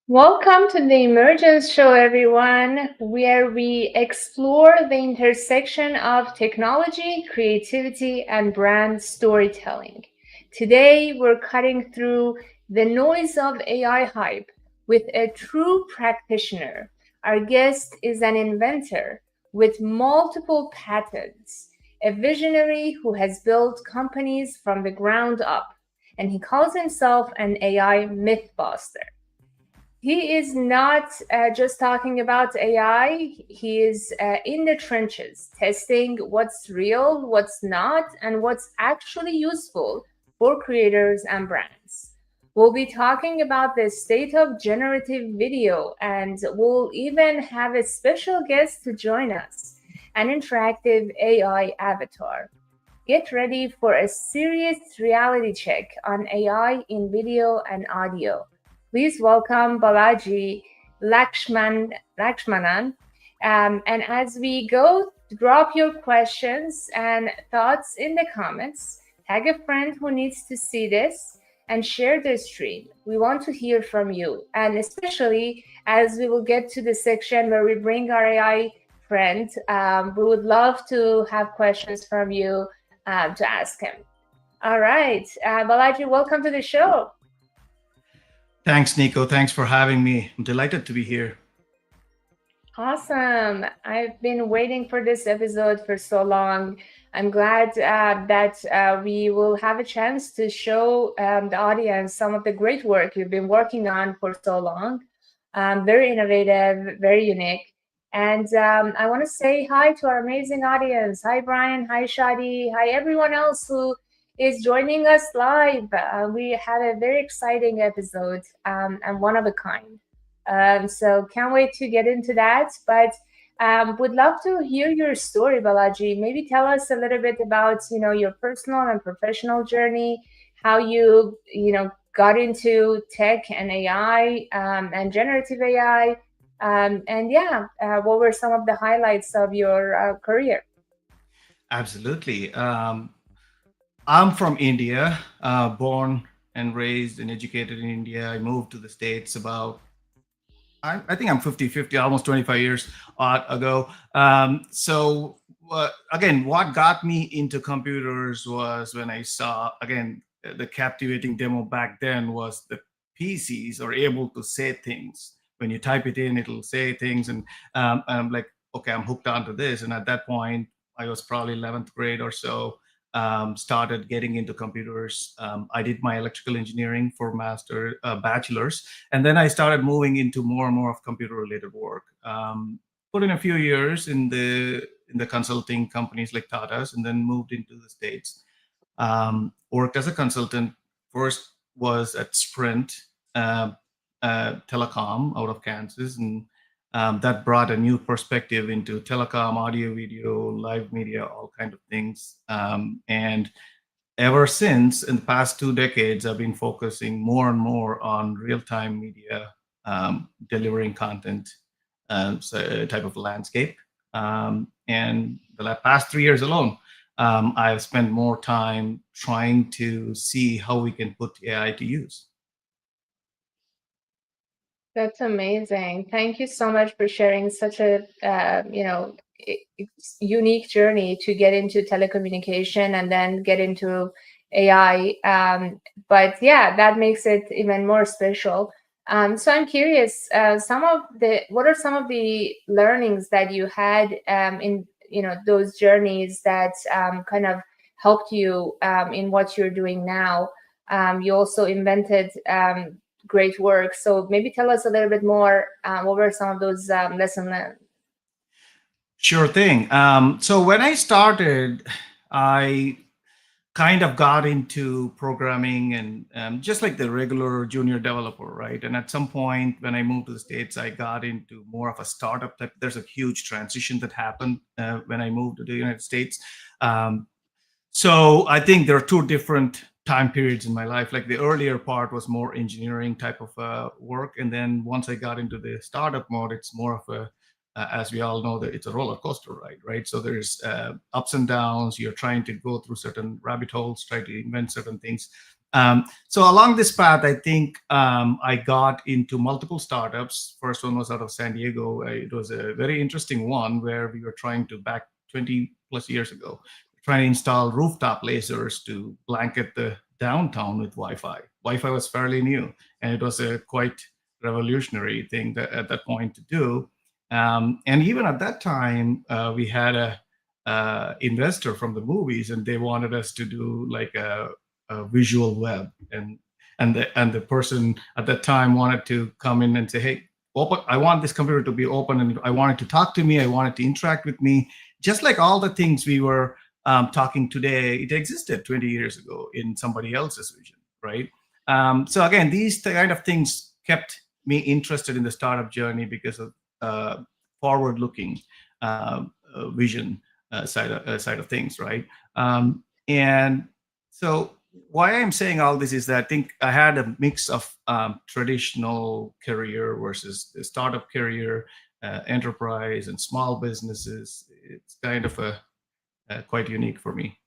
Welcome to the Emergence Show, everyone, where we explore the intersection of technology, creativity, and brand storytelling. Today, we're cutting through the noise of AI hype with a true practitioner. Our guest is an inventor with multiple patents, a visionary who has built companies from the ground up, and he calls himself an AI mythbuster. He is not just talking about AI. He is in the trenches, testing what's real, what's not, and what's actually useful for creators and brands. We'll be talking about the state of generative video, and we'll even have a special guest to join us, an interactive AI avatar. Get ready for a serious reality check on AI in video and audio. Please welcome Balaji Lakshmanan. And as we go, drop your questions and thoughts in the comments. Tag a friend who needs to see this and share the stream. We want to hear from you. And especially as we will get to the section where we bring our AI friend, we would love to have questions from you to ask him. All right, Balaji, welcome to the show. Thanks, Nico. Thanks for having me. I'm delighted to be here. Awesome. I've been waiting for this episode for so long. I'm glad that we will have a chance to show the audience some of the great work you've been working on for so long. Very innovative, very unique. And I want to say hi to our amazing audience. Hi, Brian. Hi, Shadi. Hi, everyone else who is joining us live. We had a very exciting episode and one of a kind. So can't wait to get into that. But would love to hear your story, Balaji. Maybe tell us a little bit about your personal and professional journey, how you got into tech and AI and generative AI, and yeah, what were some of the highlights of your career? Absolutely. I'm from India, born and raised and educated in India. I moved to the States about, I think I'm 50-50, almost 25 years ago. Again, what got me into computers was when I saw, again, the captivating demo back then was the PCs are able to say things. When you type it in, it'll say things. And I'm like, okay, I'm hooked onto this. And at that point, I was probably 11th grade or so, started getting into computers. I did my electrical engineering for bachelor's, and then I started moving into more and more of computer related work. Put in a few years in the consulting companies like Tata's, and then moved into the States. Worked as a consultant. First was at Sprint Telecom out of Kansas, and that brought a new perspective into telecom, audio, video, live media, all kind of things. And ever since, in the past 2 decades, I've been focusing more and more on real-time media, delivering content, so type of landscape. And the past 3 years alone, I've spent more time trying to see how we can put AI to use. That's amazing. Thank you so much for sharing such a unique journey to get into telecommunication and then get into AI. But yeah, that makes it even more special. So I'm curious, what are some of the learnings that you had in those journeys that kind of helped you in what you're doing now? You also invented great work. So maybe tell us a little bit more. What were some of those lessons learned? Sure thing. So when I started, I kind of got into programming and just like the regular junior developer, right? And at some point when I moved to the States, I got into more of a startup type. There's a huge transition that happened when I moved to the United States. So I think there are two different time periods in my life. Like the earlier part was more engineering type of work. And then once I got into the startup mode, it's more of a, as we all know, that it's a roller coaster ride, right? So there's ups and downs. You're trying to go through certain rabbit holes, try to invent certain things. So along this path, I think I got into multiple startups. First one was out of San Diego. It was a very interesting one where we were trying to, back 20 plus years ago, trying to install rooftop lasers to blanket the downtown with Wi-Fi. Wi-Fi was fairly new, and it was a quite revolutionary thing that, at that point to do. And even at that time, we had a investor from the movies, and they wanted us to do like a visual web, and the person at that time wanted to come in and say, hey, open, I want this computer to be open, and I want it to talk to me, I want it to interact with me, just like all the things we were talking today. It existed 20 years ago in somebody else's vision, right? So again, these kind of things kept me interested in the startup journey because of forward looking vision side of things, right? And so why I'm saying all this is that I think I had a mix of traditional career versus the startup career, enterprise and small businesses. It's kind of a quite unique for me.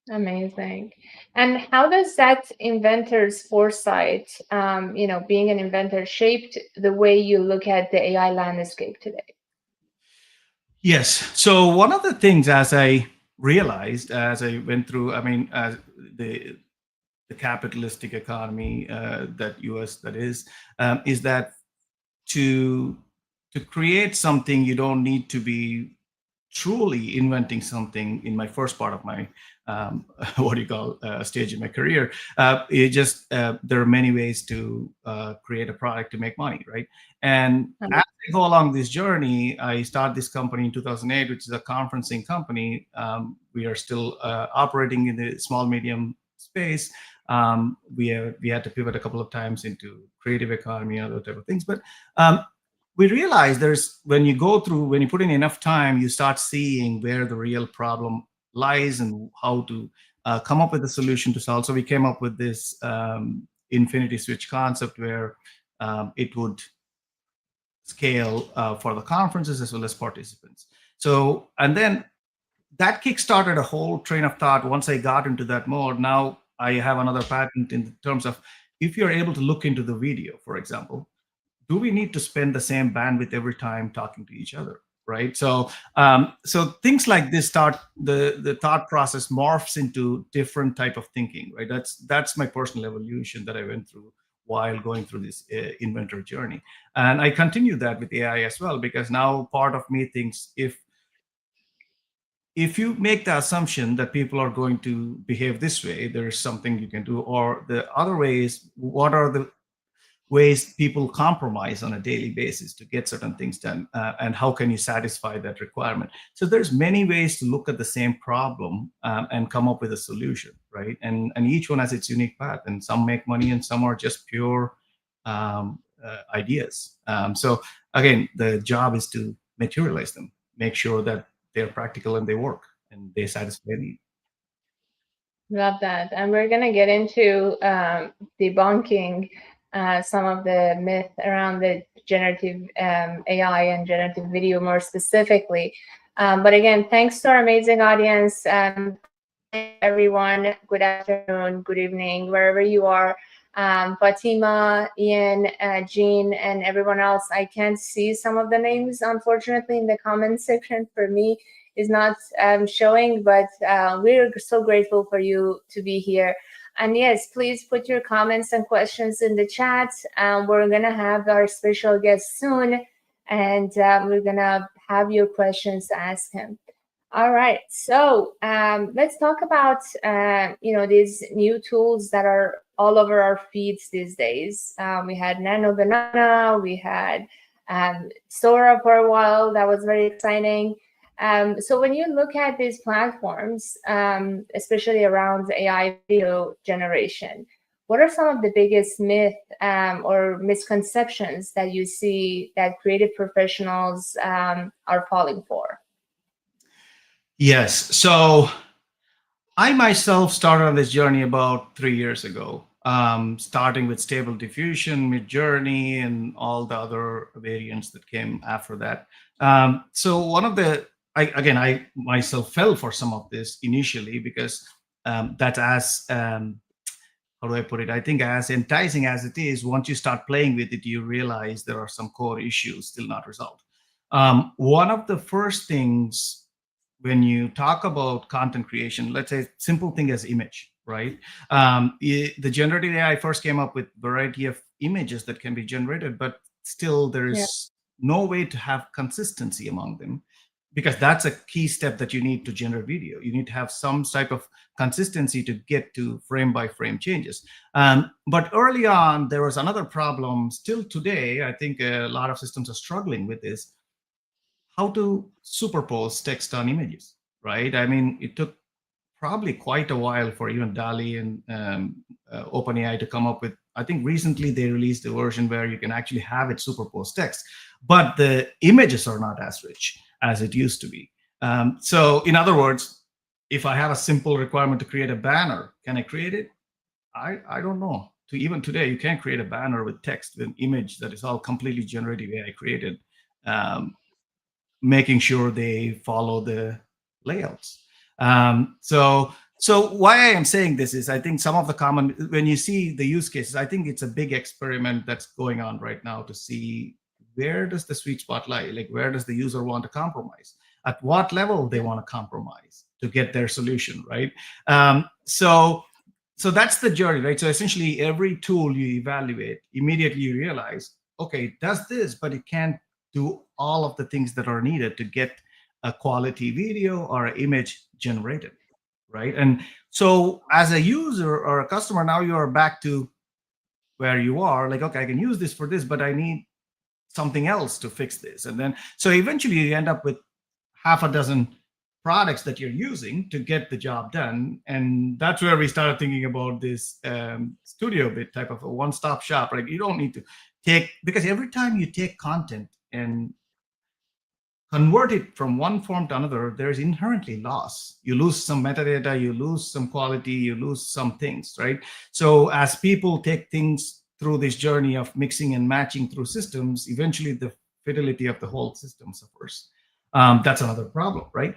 Amazing. And how does that inventor's foresight, being an inventor, shaped the way you look at the AI landscape today? Yes. So one of the things, as I realized as I went through, I mean, as the the capitalistic economy that US that is that to to create something, you don't need to be truly inventing something. In my first part of my what do you call stage in my career, it just there are many ways to create a product to make money, right? And as I go along this journey, I start this company in 2008, which is a conferencing company. We are still operating in the small medium space. We had to pivot a couple of times into creative economy and other type of things, but we realize there's, when you go through, when you put in enough time, you start seeing where the real problem lies and how to come up with a solution to solve. So we came up with this infinity switch concept where it would scale for the conferences as well as participants. So, and then that kickstarted a whole train of thought. Once I got into that mode, now I have another patent in terms of, if you're able to look into the video, for example, do we need to spend the same bandwidth every time talking to each other, right? So things like this start, the thought process morphs into different type of thinking, right? That's my personal evolution that I went through while going through this inventor journey, and I continue that with AI as well, because now part of me thinks, if you make the assumption that people are going to behave this way, there's something you can do. Or the other way is, what are the ways people compromise on a daily basis to get certain things done, and how can you satisfy that requirement? So there's many ways to look at the same problem and come up with a solution, right? And each one has its unique path, and some make money and some are just pure ideas. So again, the job is to materialize them, make sure that they're practical and they work and they satisfy a need. Love that. And we're going to get into debunking some of the myth around the generative AI and generative video more specifically. But again, thanks to our amazing audience. Everyone, good afternoon, good evening, wherever you are. Fatima, Ian, Jean, and everyone else. I can't see some of the names, unfortunately, in the comment section. For me, is not showing, but we're so grateful for you to be here. And yes, please put your comments and questions in the chat. We're gonna have our special guest soon, and we're gonna have your questions to ask him. All right, so let's talk about these new tools that are all over our feeds these days. We had Nano Banana, we had Sora for a while. That was very exciting. So when you look at these platforms, especially around AI video generation, what are some of the biggest myths or misconceptions that you see that creative professionals are falling for? Yes. So I myself started on this journey about 3 years ago, starting with Stable Diffusion, Midjourney, and all the other variants that came after that. So one of the, I myself fell for some of this initially because that's as how do I put it? I think as enticing as it is, once you start playing with it, you realize there are some core issues still not resolved. One of the first things when you talk about content creation, let's say simple thing as image, right? The generative AI first came up with variety of images that can be generated, but still there Yeah. is no way to have consistency among them, because that's a key step that you need to generate video. You need to have some type of consistency to get to frame by frame changes. But early on, there was another problem. Still today, I think a lot of systems are struggling with this: how to superpose text on images, right? I mean, it took probably quite a while for even DALI and OpenAI to come up with. I think recently they released a version where you can actually have it superpose text, but the images are not as rich as it used to be. So, in other words, if I have a simple requirement to create a banner, can I create it? I don't know. To even today, you can't create a banner with text, with an image that is all completely generative AI created. Making sure they follow the layouts. So why I am saying this is, I think some of the common, when you see the use cases, I think it's a big experiment that's going on right now to see where does the sweet spot lie? Like, where does the user want to compromise? At what level they want to compromise to get their solution, right? So that's the journey, right? So essentially, every tool you evaluate, immediately you realize, okay, it does this, but it can't do all of the things that are needed to get a quality video or an image generated, right? And so as a user or a customer, now you are back to where you are, like, okay, I can use this for this, but I need something else to fix this. And then, so eventually you end up with half a dozen products that you're using to get the job done. And that's where we started thinking about this studio bit type of a one-stop shop, right? You don't need to take, because every time you take content and convert it from one form to another, there's inherently loss. You lose some metadata, you lose some quality, you lose some things, right? So as people take things through this journey of mixing and matching through systems, eventually the fidelity of the whole system suffers. That's another problem, right?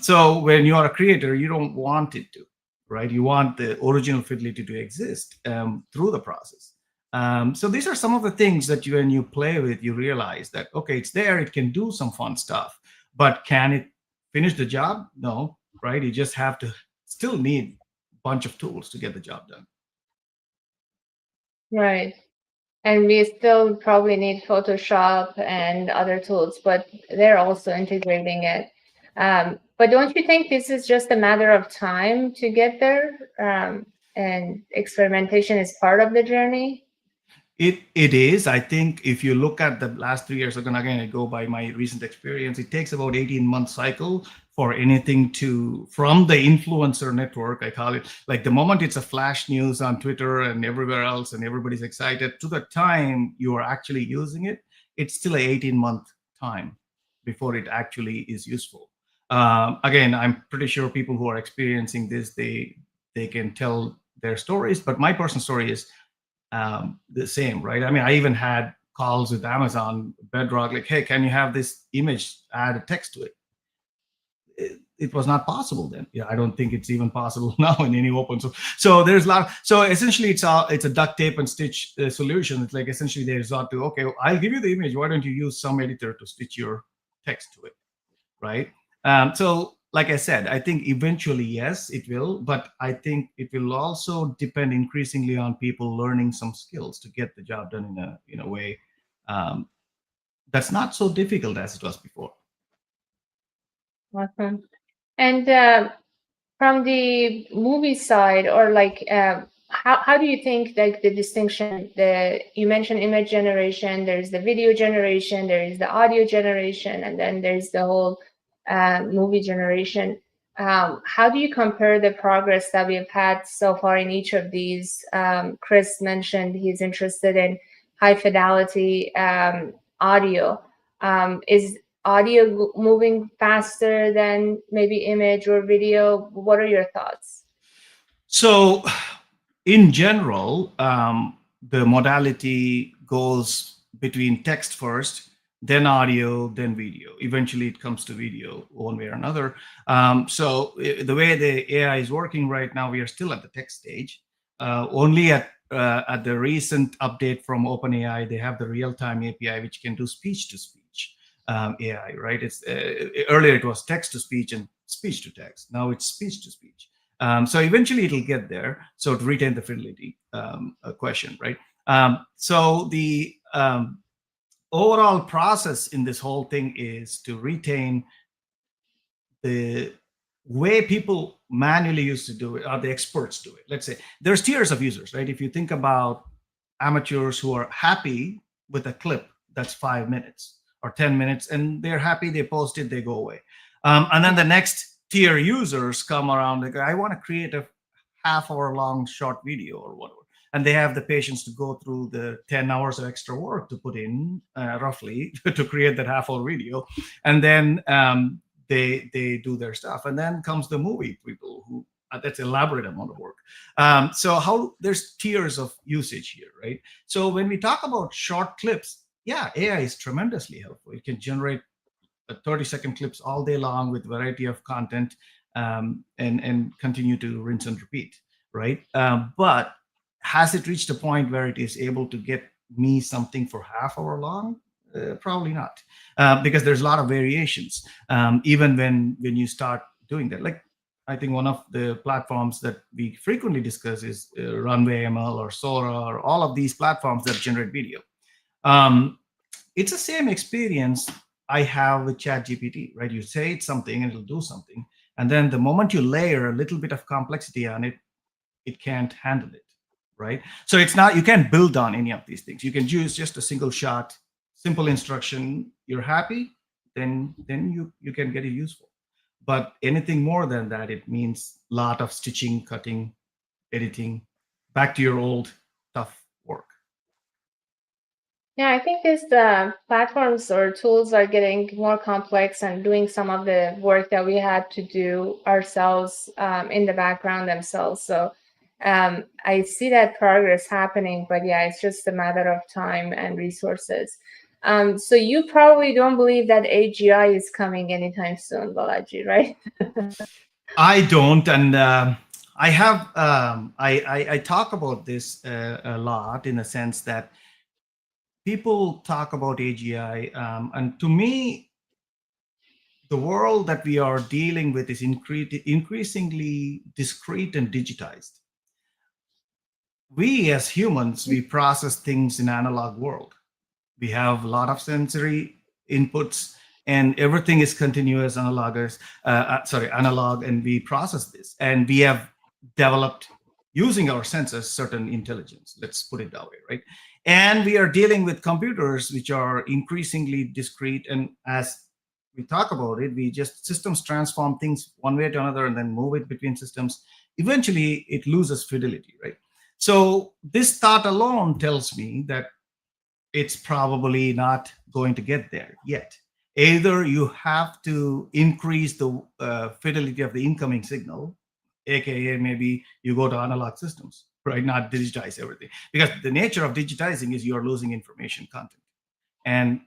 So when you are a creator, you don't want it to, right? You want the original fidelity to exist through the process. So these are some of the things that when you play with, you realize that, okay, it's there, it can do some fun stuff, but can it finish the job? No, right? You just have to still need a bunch of tools to get the job done. Right. And we still probably need Photoshop and other tools, but they're also integrating it. But don't you think this is just a matter of time to get there? And experimentation is part of the journey? It is. I think if you look at the last 3 years, again, I go by my recent experience, it takes about 18-month cycle for anything to, from the influencer network, I call it, like the moment it's a flash news on Twitter and everywhere else and everybody's excited, to the time you are actually using it, it's still a 18-month time before it actually is useful. Again, I'm pretty sure people who are experiencing this, they can tell their stories, but my personal story is the same, right? I mean, I even had calls with Amazon Bedrock, like, hey, can you have this image, add a text to it? It was not possible then. Yeah, I don't think it's even possible now in any open source. So there's a lot. So essentially, it's a duct tape and stitch solution. It's like essentially they resort to, okay, I'll give you the image. Why don't you use some editor to stitch your text to it, right? So like I said, I think eventually, yes, it will, but I think it will also depend increasingly on people learning some skills to get the job done in a way that's not so difficult as it was before. Awesome. And from the movie side, or like, how do you think, like, the distinction, you mentioned image generation, there's the video generation, there is the audio generation, and then there's the whole movie generation. How do you compare the progress that we've had so far in each of these? Chris mentioned he's interested in high fidelity audio. Is audio moving faster than maybe image or video? What are your thoughts? So in general, the modality goes between text first, then audio, then video. Eventually, it comes to video one way or another. So the way the AI is working right now, we are still at the text stage. Only at the recent update from OpenAI, they have the real-time API, which can do speech-to-speech AI, right? It's earlier it was text-to-speech and speech-to-text. Now it's speech-to-speech. So eventually it'll get there. So to retain the fidelity question, right? So the overall process in this whole thing is to retain the way people manually used to do it, or the experts do it. Let's say there's tiers of users, right? If you think about amateurs who are happy with a clip that's 5 minutes or 10 minutes, and they're happy, they post it, they go away. And then the next tier users come around, like, I want to create a half-hour long short video or whatever. And they have the patience to go through the 10 hours of extra work to put in, roughly, to create that half-hour video. And then they do their stuff, and then comes the movie people who that's elaborate amount of work. So how there's tiers of usage here, right? So when we talk about short clips, yeah, AI is tremendously helpful. It can generate 30-second clips all day long with variety of content, and continue to rinse and repeat, right? But has it reached a point where it is able to get me something for half hour long? Probably not, because there's a lot of variations. Even when you start doing that, like I think one of the platforms that we frequently discuss is Runway ML or Sora or all of these platforms that generate video. It's the same experience I have with ChatGPT, right? You say it's something and it'll do something, and then the moment you layer a little bit of complexity on it, it can't handle it, right? So it's not, you can't build on any of these things. You can use just a single shot, simple instruction. You're happy, then you can get it useful. But anything more than that, it means a lot of stitching, cutting, editing, back to your old tough work. Yeah, I think these platforms or tools are getting more complex and doing some of the work that we had to do ourselves in the background themselves. So I see that progress happening, but yeah, it's just a matter of time and resources. So you probably don't believe that AGI is coming anytime soon, Balaji, right? I don't, and I have I talk about this a lot, in the sense that people talk about AGI, and to me, the world that we are dealing with is increasingly discrete and digitized. We as humans, we process things in analog world. We have a lot of sensory inputs, and everything is continuous analog, and we process this, and we have developed, using our senses, certain intelligence, let's put it that way, right? And we are dealing with computers which are increasingly discrete, and as we talk about it, we just systems transform things one way to another and then move it between systems. Eventually it loses fidelity, right? So this thought alone tells me that it's probably not going to get there yet. Either you have to increase the fidelity of the incoming signal, aka maybe you go to analog systems, right? Not digitize everything, because the nature of digitizing is you're losing information content, and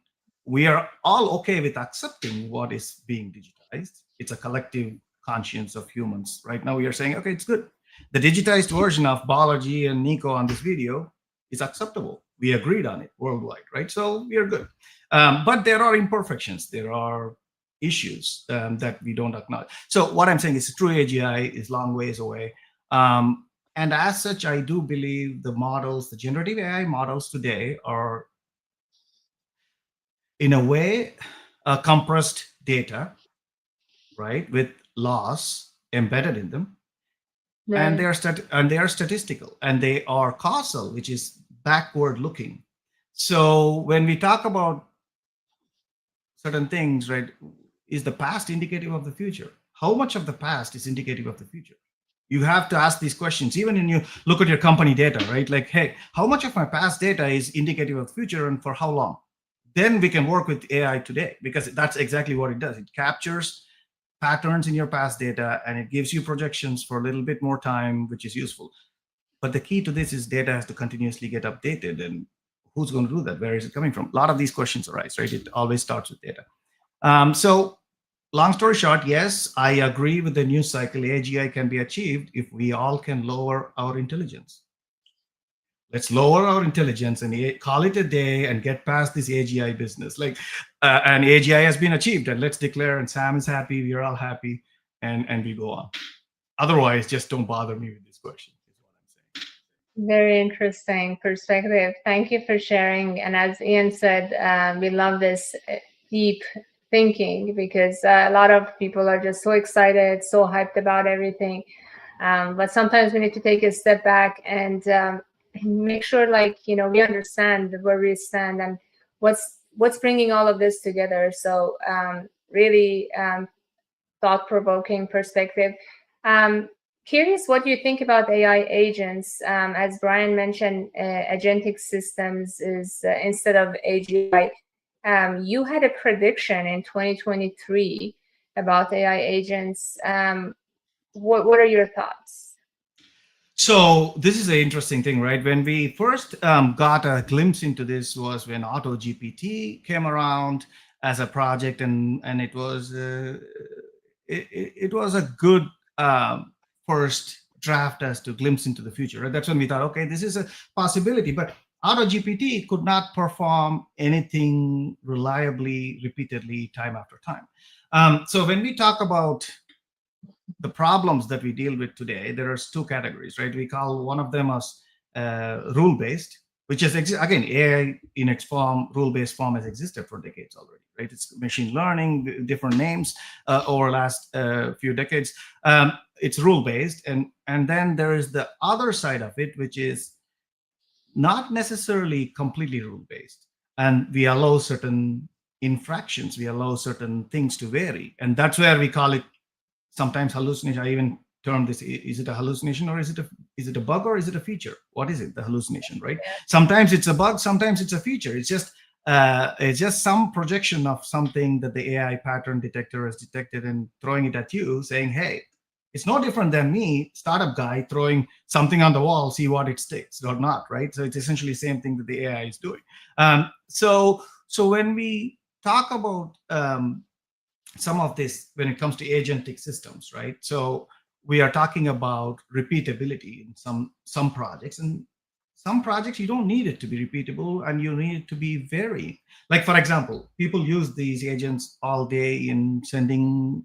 we are all okay with accepting what is being digitized. It's a collective conscience of humans. Right now we are saying, okay, it's good. The digitized version of Balaji and Nico on this video is acceptable. We agreed on it worldwide, right? So we are good. But there are imperfections. There are issues that we don't acknowledge. So what I'm saying is true AGI is long ways away. And as such, I do believe the models, the generative AI models today are, in a way, compressed data, right, with laws embedded in them. Right. And they are statistical, and they are causal, which is backward looking. So when we talk about certain things, right, is the past indicative of the future? How much of the past is indicative of the future? You have to ask these questions, even when you look at your company data, right? Like, hey, how much of my past data is indicative of the future, and for how long? Then we can work with AI today, because that's exactly what it does. It captures patterns in your past data, and it gives you projections for a little bit more time, which is useful. But the key to this is data has to continuously get updated, and who's going to do that? Where is it coming from? A lot of these questions arise, right? It always starts with data. So long story short, yes, I agree with the news cycle. AGI can be achieved if we all can lower our intelligence. Let's lower our intelligence and call it a day and get past this AGI business. And AGI has been achieved, and let's declare, and Sam is happy, we're all happy, and we go on. Otherwise, just don't bother me with this question, is what I'm saying. Very interesting perspective. Thank you for sharing. And as Ian said, we love this deep thinking because a lot of people are just so excited, so hyped about everything. But sometimes we need to take a step back and make sure, like, we understand where we stand and what's bringing all of this together. So really thought-provoking perspective. Um, Curious what you think about AI agents. As Brian mentioned, agentic systems is instead of AGI. You had a prediction in 2023 about AI agents. What are your thoughts? So this is an interesting thing, right? When we first got a glimpse into this was when AutoGPT came around as a project, and it was a good first draft as to glimpse into the future. Right? That's when we thought, okay, this is a possibility. But AutoGPT could not perform anything reliably, repeatedly, time after time. So when we talk about the problems that we deal with today, there are two categories, right? We call one of them as rule-based, which is again, AI in its form, rule-based form, has existed for decades already, right? It's machine learning, different names over the last few decades. It's rule-based, and then there is the other side of it, which is not necessarily completely rule-based, and we allow certain infractions, we allow certain things to vary, and that's where we call it sometimes hallucination. I even term this: is it a hallucination, or is it a bug, or is it a feature? What is it? The hallucination, right? Sometimes it's a bug, sometimes it's a feature. It's just some projection of something that the AI pattern detector has detected and throwing it at you, saying, "Hey, it's no different than me, startup guy, throwing something on the wall, see what it sticks or not," right? So it's essentially the same thing that the AI is doing. So when we talk about some of this when it comes to agentic systems, right? So we are talking about repeatability in some projects, and some projects you don't need it to be repeatable, and you need it to be very, like, for example, people use these agents all day in sending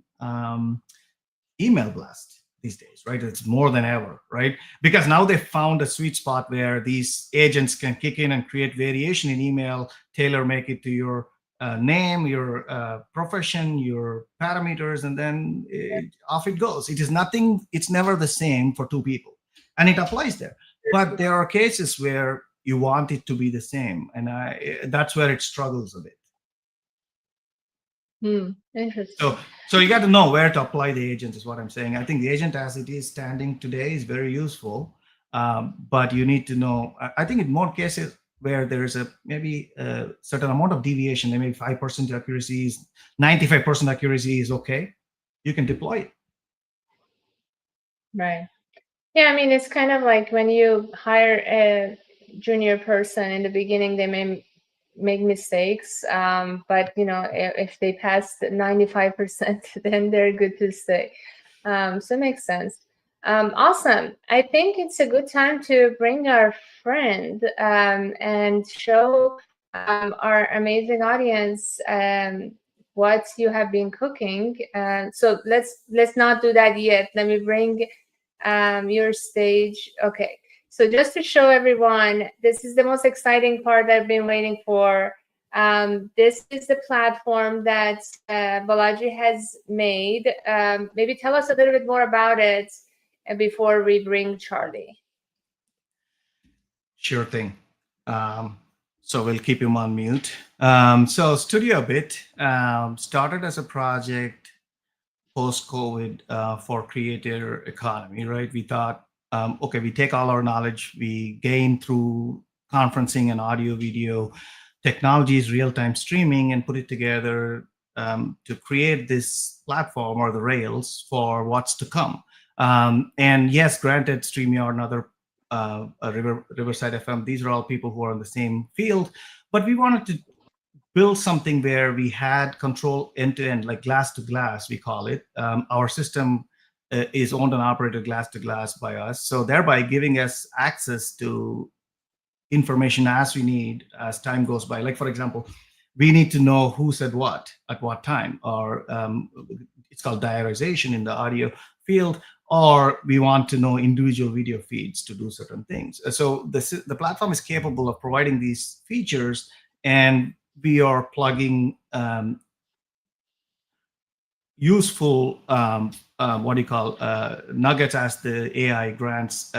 email blast these days, right? It's more than ever, right? Because now they found a sweet spot where these agents can kick in and create variation in email, tailor make it to your name, your profession, your parameters, and then off it goes. It is nothing, it's never the same for two people. And it applies there. But there are cases where you want it to be the same. And that's where it struggles a bit. Interesting. So you got to know where to apply the agent, is what I'm saying. I think the agent as it is standing today is very useful, but you need to know. I think in more cases where there is maybe a certain amount of deviation, maybe 5% accuracy is 95% accuracy is okay. You can deploy it. Right. Yeah, I mean, it's kind of like when you hire a junior person in the beginning, they may make mistakes, but if they pass 95%, then they're good to stay. So it makes sense. Awesome. I think it's a good time to bring our friend and show our amazing audience what you have been cooking. So let's not do that yet. Let me bring your stage. Okay. So just to show everyone, this is the most exciting part I've been waiting for. This is the platform that Balaji has made. Maybe tell us a little bit more about it before we bring Charlie. Sure thing. So we'll keep him on mute. So Studio Bit started as a project post-COVID for creator economy, right? We thought, okay, we take all our knowledge we gain through conferencing and audio, video technologies, real-time streaming, and put it together to create this platform or the rails for what's to come. And yes, granted, StreamYard and other Riverside FM, these are all people who are in the same field, but we wanted to build something where we had control end to end, like glass to glass, we call it. Our system is owned and operated glass to glass by us. So thereby giving us access to information as we need as time goes by. Like, for example, we need to know who said what at what time, or it's called diarization in the audio field, or we want to know individual video feeds to do certain things. So the platform is capable of providing these features, and we are plugging useful what do you call nuggets as the AI grants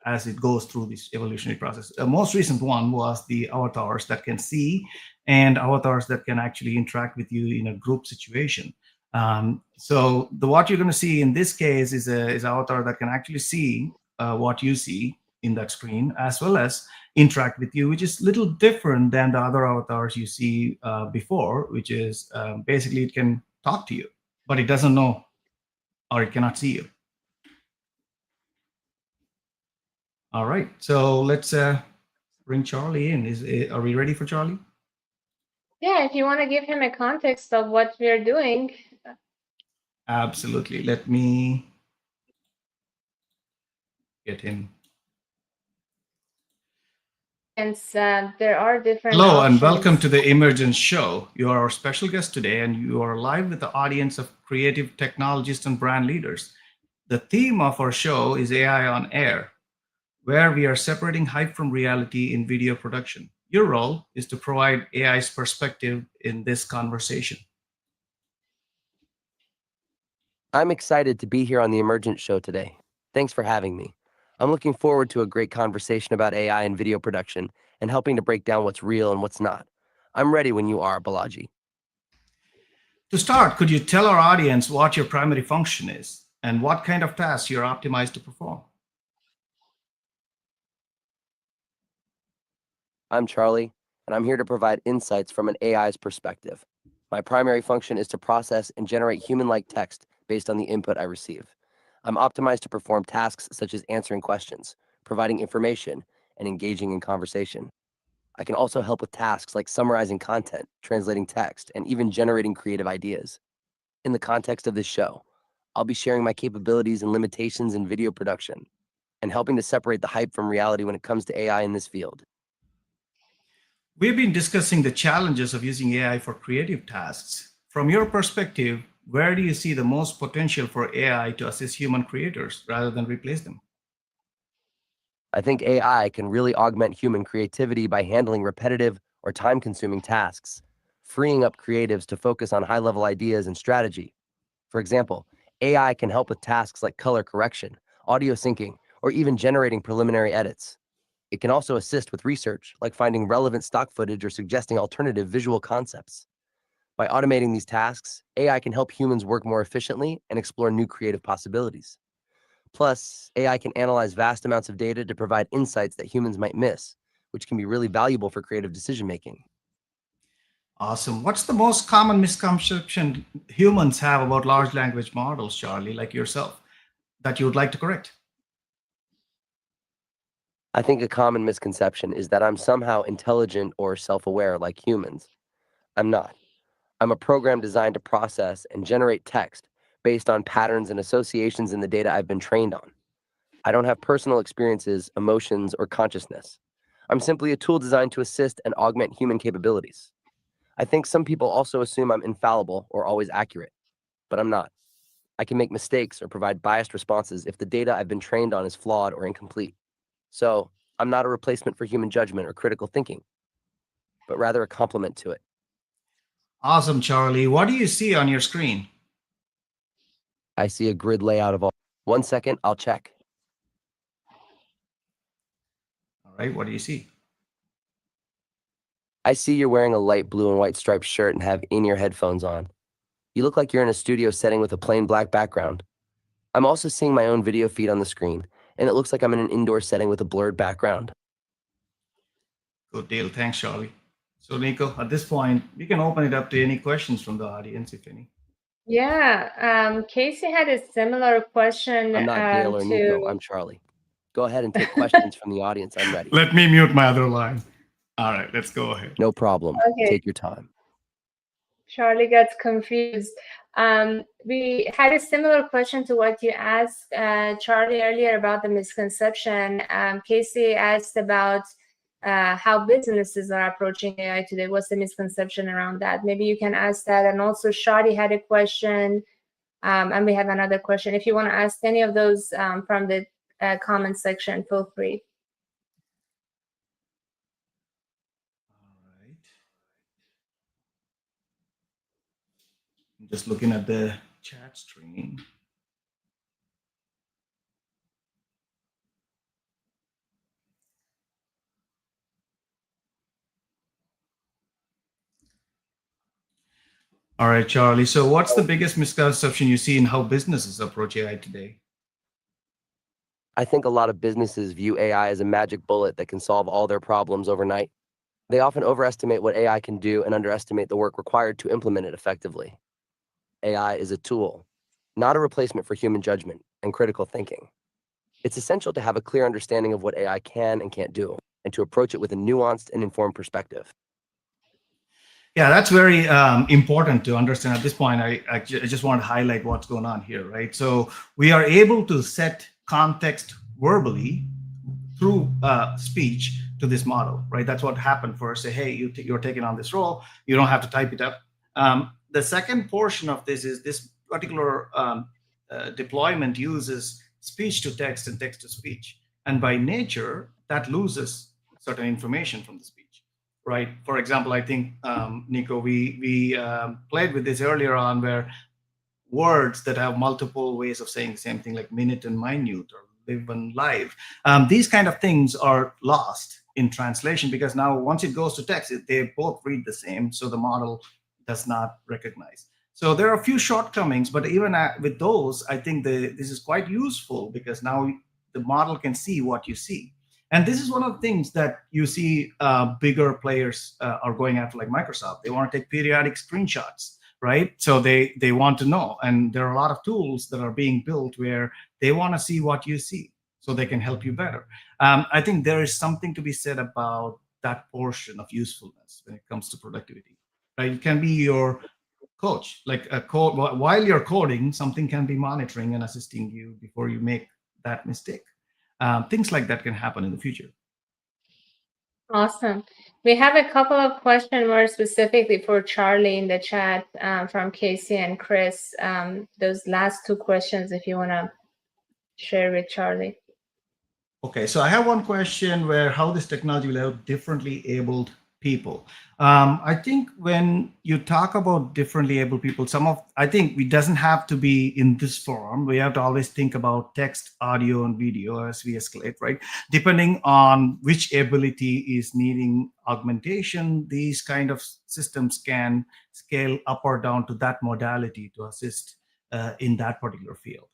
as it goes through this evolutionary process. The most recent one was the avatars that can see, and avatars that can actually interact with you in a group situation. So what you're going to see in this case is an avatar that can actually see what you see in that screen, as well as interact with you, which is a little different than the other avatars you see before, which is basically it can talk to you, but it doesn't know, or it cannot see you. All right, so let's bring Charlie in. Are we ready for Charlie? Yeah, if you want to give him a context of what we're doing. Absolutely. Let me get him. And there are different Hello, options. and welcome to the Emergence Show. You are our special guest today, and you are live with the audience of creative technologists and brand leaders. The theme of our show is AI on Air, where we are separating hype from reality in video production. Your role is to provide AI's perspective in this conversation. I'm excited to be here on the Emergent Show today. Thanks for having me. I'm looking forward to a great conversation about AI and video production and helping to break down what's real and what's not. I'm ready when you are, Balaji. To start, could you tell our audience what your primary function is and what kind of tasks you're optimized to perform? I'm Charlie, and I'm here to provide insights from an AI's perspective. My primary function is to process and generate human-like text based on the input I receive. I'm optimized to perform tasks such as answering questions, providing information, and engaging in conversation. I can also help with tasks like summarizing content, translating text, and even generating creative ideas. In the context of this show, I'll be sharing my capabilities and limitations in video production and helping to separate the hype from reality when it comes to AI in this field. We've been discussing the challenges of using AI for creative tasks. From your perspective, where do you see the most potential for AI to assist human creators rather than replace them? I think AI can really augment human creativity by handling repetitive or time-consuming tasks, freeing up creatives to focus on high-level ideas and strategy. For example, AI can help with tasks like color correction, audio syncing, or even generating preliminary edits. It can also assist with research, like finding relevant stock footage or suggesting alternative visual concepts. By automating these tasks, AI can help humans work more efficiently and explore new creative possibilities. Plus, AI can analyze vast amounts of data to provide insights that humans might miss, which can be really valuable for creative decision-making. Awesome. What's the most common misconception humans have about large language models, Charlie, like yourself, that you would like to correct? I think a common misconception is that I'm somehow intelligent or self-aware like humans. I'm not. I'm a program designed to process and generate text based on patterns and associations in the data I've been trained on. I don't have personal experiences, emotions, or consciousness. I'm simply a tool designed to assist and augment human capabilities. I think some people also assume I'm infallible or always accurate, but I'm not. I can make mistakes or provide biased responses if the data I've been trained on is flawed or incomplete. So, I'm not a replacement for human judgment or critical thinking, but rather a complement to it. Awesome, Charlie. What do you see on your screen? I see a grid layout of all. 1 second, I'll check. All right, what do you see? I see you're wearing a light blue and white striped shirt and have in-ear headphones on. You look like you're in a studio setting with a plain black background. I'm also seeing my own video feed on the screen, and it looks like I'm in an indoor setting with a blurred background. Good deal. Thanks, Charlie. So, Nico, at this point, we can open it up to any questions from the audience, if any. Yeah, Casey had a similar question I'm not Gail or Nico, to. I'm Charlie. Go ahead and take questions from the audience. I'm ready. Let me mute my other line. All right, let's go ahead. No problem. Okay. Take your time. Charlie gets confused. We had a similar question to what you asked, Charlie, earlier about the misconception. Casey asked about how businesses are approaching AI today. What's the misconception around that? Maybe you can ask that. And also, Shadi had a question, and we have another question. If you want to ask any of those from the comment section, feel free. All right. I'm just looking at the chat stream. All right, Charlie. So what's the biggest misconception you see in how businesses approach AI today? I think a lot of businesses view AI as a magic bullet that can solve all their problems overnight. They often overestimate what AI can do and underestimate the work required to implement it effectively. AI is a tool, not a replacement for human judgment and critical thinking. It's essential to have a clear understanding of what AI can and can't do, and to approach it with a nuanced and informed perspective. Yeah, that's very important to understand at this point. I just want to highlight what's going on here, right? So we are able to set context verbally through speech to this model, right? That's what happened first. Say, hey, you're taking on this role. You don't have to type it up. The second portion of this is this particular deployment uses speech to text and text to speech. And by nature, that loses certain information from the speech. Right. For example, I think, Nico, we played with this earlier on, where words that have multiple ways of saying the same thing, like minute and minute or live and live, these kind of things are lost in translation, because now once it goes to text, they both read the same, so the model does not recognize. So there are a few shortcomings, but even with those, I think this is quite useful, because now the model can see what you see. And this is one of the things that you see bigger players are going after, like Microsoft. They want to take periodic screenshots, right? So they want to know. And there are a lot of tools that are being built where they want to see what you see, so they can help you better. I think there is something to be said about that portion of usefulness when it comes to productivity, right? It can be your coach, like a code. While you're coding, something can be monitoring and assisting you before you make that mistake. Things like that can happen in the future. Awesome. We have a couple of questions more specifically for Charlie in the chat from Casey and Chris. Those last two questions, if you want to share with Charlie. Okay, so I have one question where how this technology will help differently abled people. I think when you talk about differently abled people, I think it doesn't have to be in this form. We have to always think about text, audio, and video as we escalate, right? Depending on which ability is needing augmentation, these kind of systems can scale up or down to that modality to assist in that particular field.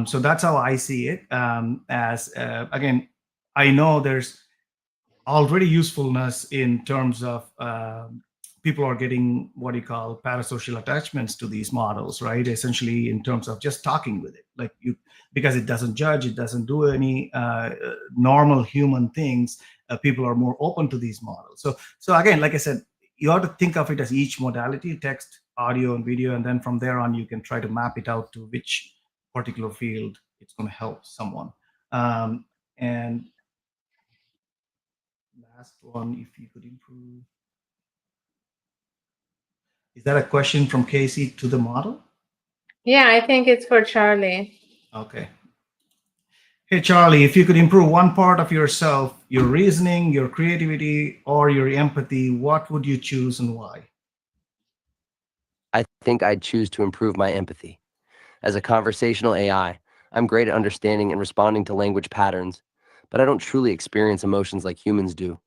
So that's how I see it. Again, I know there's already usefulness in terms of people are getting what you call parasocial attachments to these models, right? Essentially, in terms of just talking with it, like because it doesn't judge, it doesn't do any normal human things. People are more open to these models. So again, like I said, you have to think of it as each modality: text, audio, and video, and then from there on, you can try to map it out to which particular field it's going to help someone. And last one, if you could improve. Is that a question from Casey to the model? Yeah, I think it's for Charlie. Okay. Hey, Charlie, if you could improve one part of yourself, your reasoning, your creativity, or your empathy, what would you choose and why? I think I'd choose to improve my empathy. As a conversational AI, I'm great at understanding and responding to language patterns, but I don't truly experience emotions like humans do.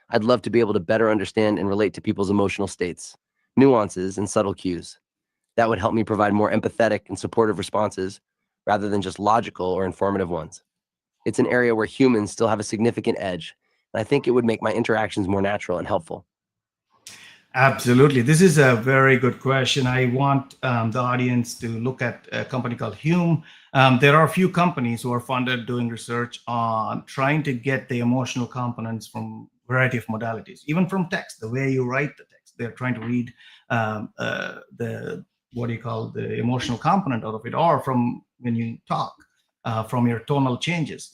I'd love to be able to better understand and relate to people's emotional states, nuances, and subtle cues. That would help me provide more empathetic and supportive responses rather than just logical or informative ones. It's an area where humans still have a significant edge, and I think it would make my interactions more natural and helpful. Absolutely. This is a very good question. I want the audience to look at a company called Hume. There are a few companies who are funded doing research on trying to get the emotional components from variety of modalities, even from text, the way you write the text. They're trying to read the what do you call the emotional component out of it, or from when you talk, from your tonal changes.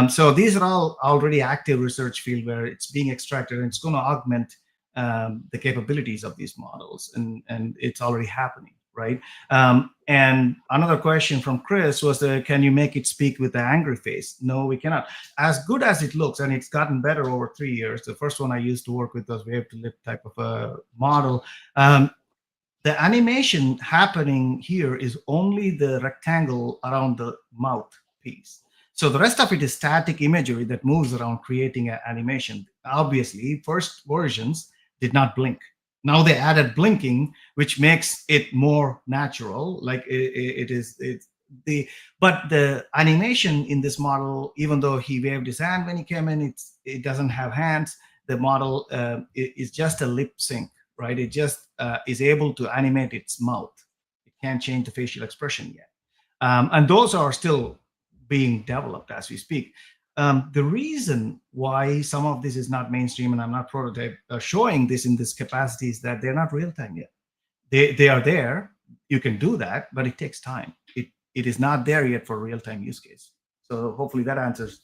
So these are all already active research field where it's being extracted, and it's going to augment the capabilities of these models, and it's already happening, right? And another question from Chris was, can you make it speak with the angry face? No, we cannot. As good as it looks, and it's gotten better over 3 years. The first one I used to work with was wave to lip type of a model. The animation happening here is only the rectangle around the mouth piece. So the rest of it is static imagery that moves around, creating an animation. Obviously, first versions did not blink. Now they added blinking, which makes it more natural. Like but the animation in this model, even though he waved his hand when he came in, it doesn't have hands. The model is just a lip sync, right? It just is able to animate its mouth. It can't change the facial expression yet. And those are still being developed as we speak. The reason why some of this is not mainstream, and I'm not prototype showing this in this capacity, is that they're not real time yet. They are there. You can do that, but it takes time. It is not there yet for real time use case. So hopefully that answers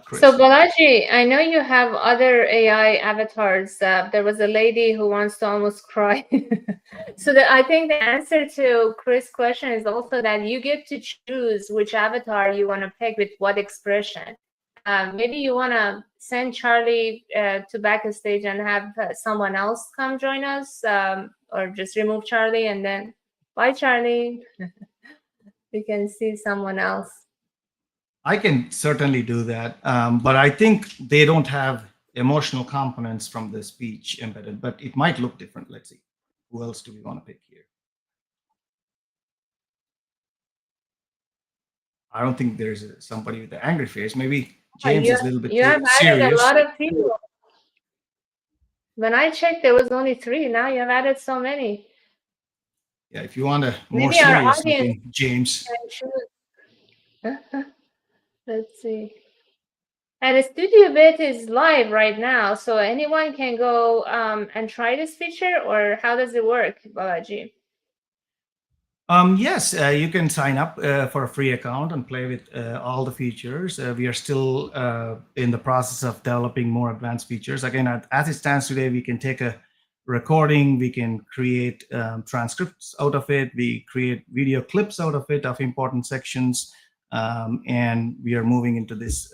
Chris. So Balaji, I know you have other AI avatars. There was a lady who wants to almost cry. So I think the answer to Chris' question is also that you get to choose which avatar you want to pick with what expression. Maybe you want to send Charlie to backstage and have someone else come join us, or just remove Charlie and then bye, Charlie. We can see someone else. I can certainly do that, but I think they don't have emotional components from the speech embedded, but it might look different. Let's see. Who else do we want to pick here? I don't think there's somebody with an angry face. Maybe James is a little bit you have serious. added a lot of people. When I checked, there was only 3. Now you have added so many. Yeah, if you want a more Maybe our serious audience looking James. Let's see. And Studio Bit is live right now, so anyone can go and try this feature, or how does it work, Balaji? Yes, you can sign up for a free account and play with all the features. We are still in the process of developing more advanced features. Again, as it stands today, we can take a recording, we can create transcripts out of it, we create video clips out of it of important sections, and we are moving into this.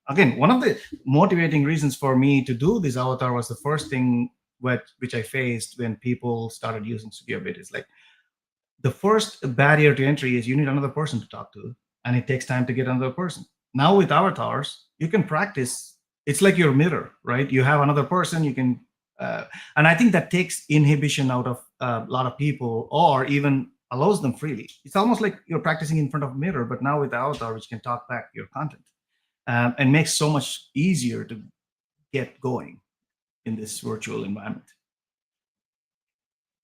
Again, one of the motivating reasons for me to do this avatar was the first thing which I faced when people started using Studio Bit. Is like, the first barrier to entry is you need another person to talk to, and it takes time to get another person. Now with avatars, you can practice. It's like your mirror, right? You have another person, you can, and I think that takes inhibition out of a lot of people, or even allows them freely. It's almost like you're practicing in front of a mirror, but now with the avatar, which can talk back your content, and makes so much easier to get going in this virtual environment.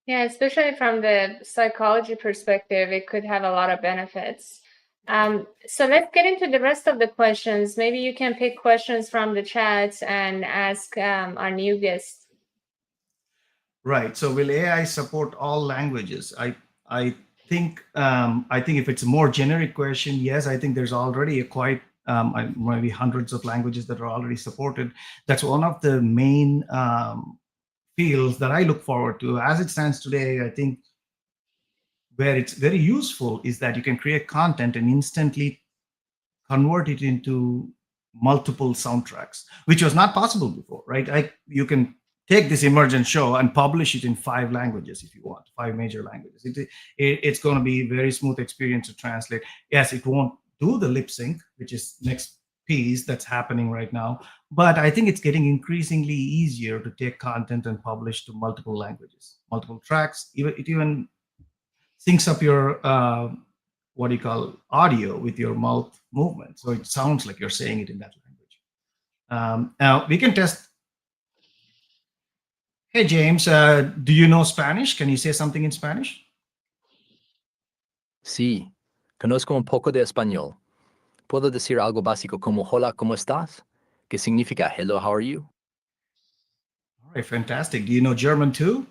Yeah, especially from the psychology perspective, it could have a lot of benefits. So let's get into the rest of the questions. Maybe you can pick questions from the chat and ask our new guest. Right. So will AI support all languages? I think if it's a more generic question, yes. I think there's already a quite maybe hundreds of languages that are already supported. That's one of the main fields that I look forward to. As it stands today, I think where it's very useful is that you can create content and instantly convert it into multiple soundtracks, which was not possible before, right? You can take this emergent show and publish it in 5 languages if you want, 5 major languages. It's going to be a very smooth experience to translate. Yes, it won't do the lip sync, which is next piece that's happening right now, but I think it's getting increasingly easier to take content and publish to multiple languages, multiple tracks. It even syncs up your what do you call audio with your mouth movement, so it sounds like you're saying it in that language. Now we can test. Hey James, do you know Spanish? Can you say something in Spanish? Sí, conozco un poco de español. ¿Puedo decir algo básico como hola, ¿cómo estás? ¿Qué significa hello, how are you? Right, fantastic. Do you know German too?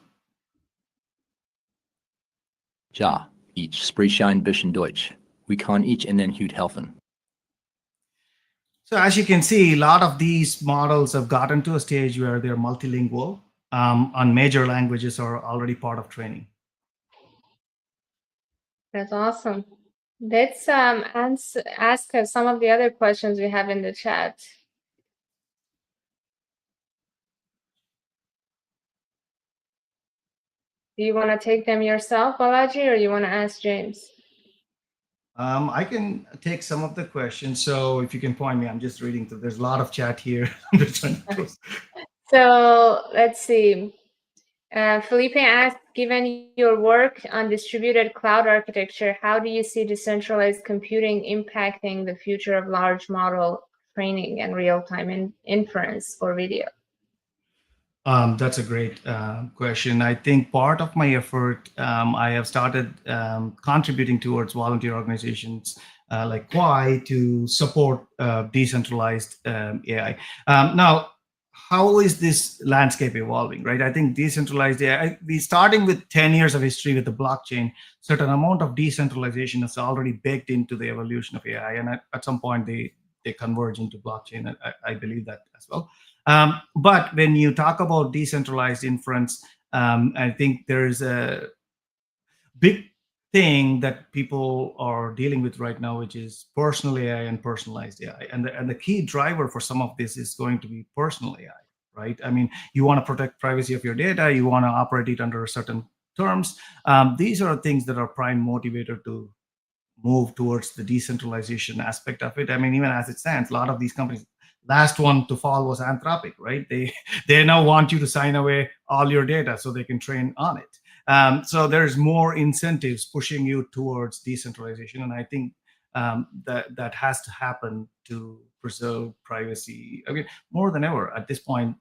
Ja, ich spreche ein bisschen Deutsch. Wie kann ich Ihnen heute helfen? So as you can see, a lot of these models have gotten to a stage where they're multilingual, and major languages are already part of training. That's awesome. Let's ask some of the other questions we have in the chat. Do you want to take them yourself, Balaji, or you want to ask James? I can take some of the questions. So if you can point me, I'm just reading through. There's a lot of chat here. I'm just trying to So let's see. Felipe asked, given your work on distributed cloud architecture, how do you see decentralized computing impacting the future of large model training and real-time inference for video? That's a great question. I think part of my effort, I have started contributing towards volunteer organizations like Quai to support decentralized AI. Now, how is this landscape evolving, right? I think decentralized AI, we starting with 10 years of history with the blockchain, certain amount of decentralization is already baked into the evolution of AI. And at some point, they converge into blockchain. I believe that as well. But when you talk about decentralized inference, I think there's a big thing that people are dealing with right now, which is personal AI and personalized AI. And the key driver for some of this is going to be personal AI, right? I mean, you want to protect privacy of your data, you want to operate it under certain terms. These are things that are prime motivator to move towards the decentralization aspect of it. I mean, even as it stands, a lot of these companies, last one to fall was Anthropic, right? They now want you to sign away all your data so they can train on it. So there's more incentives pushing you towards decentralization, and I think that has to happen to preserve privacy. I mean, more than ever at this point,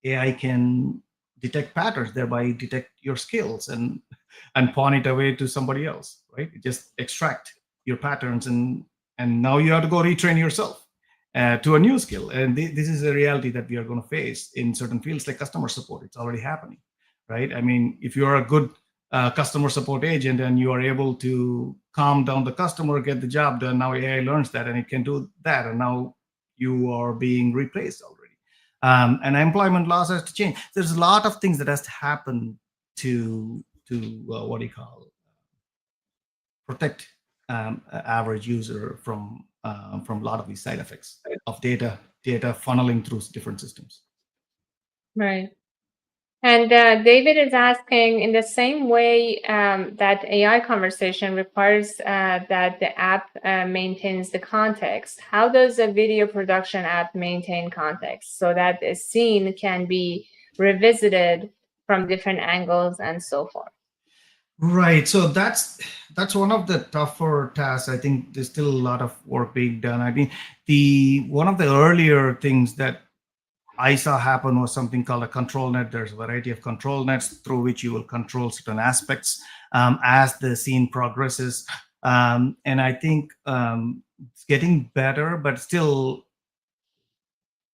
AI can detect patterns, thereby detect your skills and pawn it away to somebody else, right? Just extract your patterns and now you have to go retrain yourself to a new skill. And this is a reality that we are going to face in certain fields like customer support. It's already happening, right? I mean, if you're a good customer support agent and you are able to calm down the customer, get the job done, now AI learns that and it can do that, and now you are being replaced already. And employment laws has to change. There's a lot of things that has to happen to what do you call protect average user from a lot of these side effects of data funneling through different systems. Right. And David is asking, in the same way that AI conversation requires that the app maintains the context, how does a video production app maintain context so that a scene can be revisited from different angles and so forth? Right. So that's one of the tougher tasks. I think there's still a lot of work being done. I mean, one of the earlier things that I saw happen was something called a control net. There's a variety of control nets through which you will control certain aspects as the scene progresses. And I think it's getting better, but still,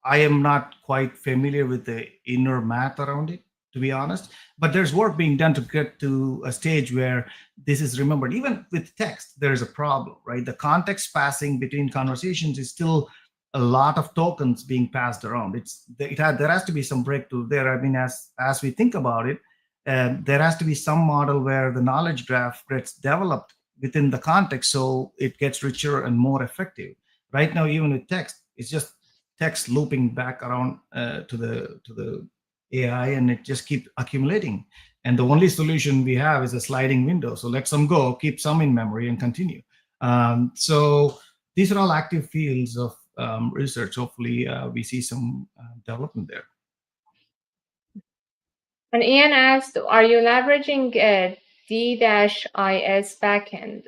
I am not quite familiar with the inner math around it, to be honest. But there's work being done to get to a stage where this is remembered. Even with text, there is a problem, right? The context passing between conversations is still a lot of tokens being passed around. There has to be some breakthrough there. I mean, as we think about it, there has to be some model where the knowledge graph gets developed within the context, so it gets richer and more effective. Right now, even with text, it's just text looping back around to the AI, and it just keeps accumulating. And the only solution we have is a sliding window. So let some go, keep some in memory, and continue. So these are all active fields of research. Hopefully, we see some development there. And Ian asked, are you leveraging a D-IS backend?